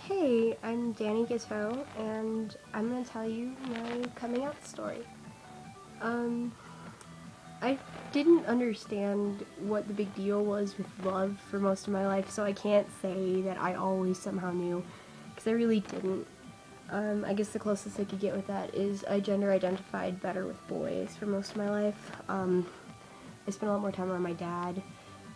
Hey, I'm Danny Gizmo, and I'm gonna tell you my coming out story. Um, I didn't understand what the big deal was with love for most of my life, so I can't say that I always somehow knew, because I really didn't. I guess the closest I could get with that is I gender identified better with boys for most of my life. I spent a lot more time around my dad.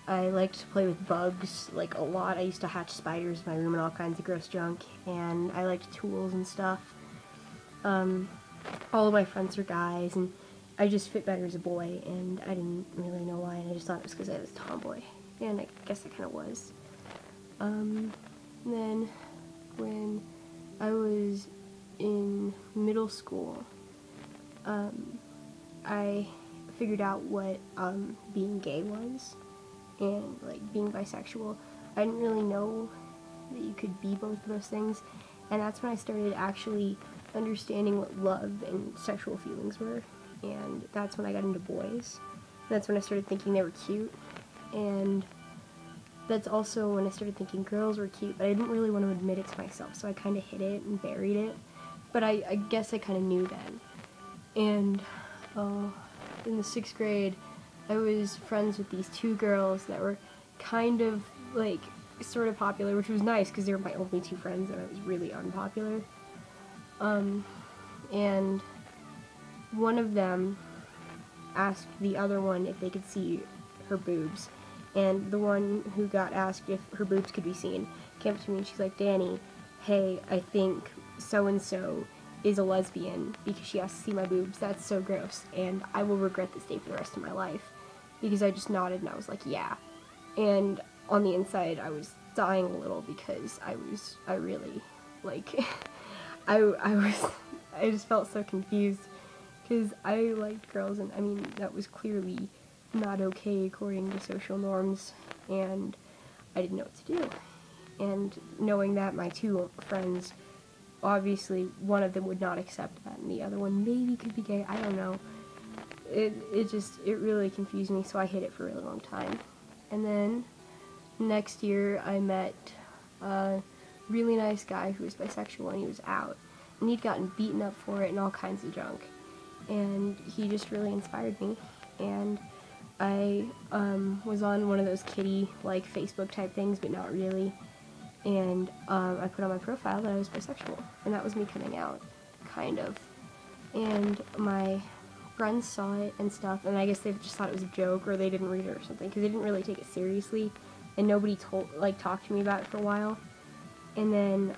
I liked to play with bugs, like, a lot. I used to hatch spiders in my room and all kinds of gross junk, and I liked tools and stuff. All of my friends were guys, and I just fit better as a boy, and I didn't really know why, and I just thought it was because I was a tomboy, and I guess I kind of was. Then, when I was in middle school, I figured out what being gay was, and like being bisexual. I didn't really know that you could be both of those things, and that's when I started actually understanding what love and sexual feelings were, and that's when I got into boys. That's when I started thinking they were cute, and that's also when I started thinking girls were cute, but I didn't really want to admit it to myself, so I kind of hid it and buried it, but I guess I kind of knew then. And in the 6th grade, I was friends with these two girls that were kind of, like, sort of popular, which was nice because they were my only two friends and I was really unpopular. And one of them asked the other one if they could see her boobs, and the one who got asked if her boobs could be seen came up to me and she's like, Danny, hey, I think so-and-so is a lesbian because she has to see my boobs. That's so gross, and I will regret this day for the rest of my life. Because I just nodded and I was like, yeah. And on the inside, I was dying a little because I really, like, I just felt so confused because I liked girls, and I mean, that was clearly not okay according to social norms, and I didn't know what to do. And knowing that my two friends, obviously one of them would not accept that and the other one maybe could be gay, I don't know. It really confused me, so I hid it for a really long time. And then next year I met a really nice guy who was bisexual, and he was out, and he'd gotten beaten up for it and all kinds of junk, and he just really inspired me. And I was on one of those kiddie, like, Facebook type things, but not really, and I put on my profile that I was bisexual, and that was me coming out, kind of. And my friends saw it and stuff, and I guess they just thought it was a joke, or they didn't read it or something, because they didn't really take it seriously, and nobody talked to me about it for a while. And then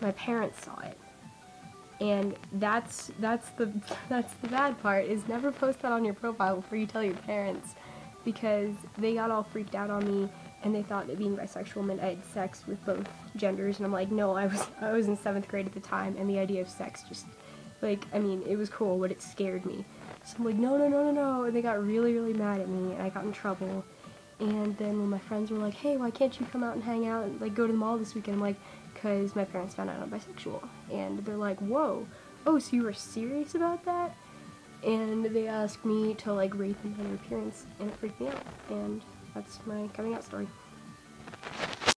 my parents saw it, and that's the bad part, is never post that on your profile before you tell your parents, because they got all freaked out on me, and they thought that being bisexual meant I had sex with both genders, and I'm like, no, I was in 7th grade at the time, and the idea of sex just, like, I mean, it was cool, but it scared me. So I'm like, no, no, no, no, no, and they got really, really mad at me, and I got in trouble. And then when my friends were like, hey, why can't you come out and hang out and, like, go to the mall this weekend? I'm like, because my parents found out I'm bisexual. And they're like, whoa, oh, so you were serious about that? And they asked me to, like, rate them on their appearance, and it freaked me out. And that's my coming out story.